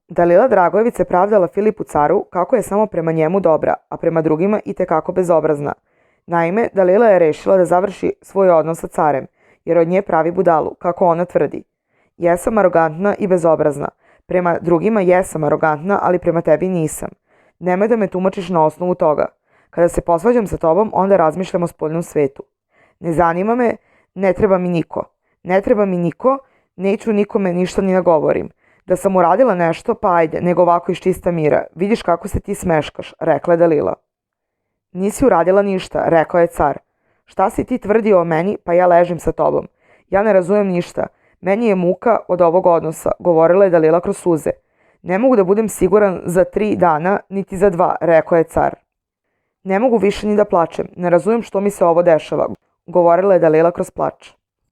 Dalila Dragojević se pravdala Filipu caru kako je samo prema njemu dobra, a prema drugima itekako bezobrazna. Naime, Dalila je rešila da završi svoj odnos sa carem, jer od nje pravi budalu, kako ona tvrdi. Jesam arogantna i bezobrazna. Prema drugima jesam arogantna, ali prema tebi nisam. Nemoj da me tumačiš na osnovu toga. Kada se posvađam sa tobom, onda razmišljam o spoljnom svetu. Ne zanima me, ne treba mi niko. Ne treba mi niko, neću nikome ništa ni da govorim. Da sam uradila nešto, pa ajde, nego ovako iz čista mira. Vidiš kako se ti smeškaš, rekla je Dalila. Nisi uradila ništa, rekao je car. Šta si ti tvrdio o meni, pa ja ležim sa tobom. Ja ne razumem ništa. Meni je muka od ovog odnosa, govorila je Dalila kroz suze. Ne mogu da budem siguran za 3 dana, niti za 2, rekao je car. Ne mogu više ni da plačem, ne razumem što mi se ovo dešava, govorila je Dalila kroz plač.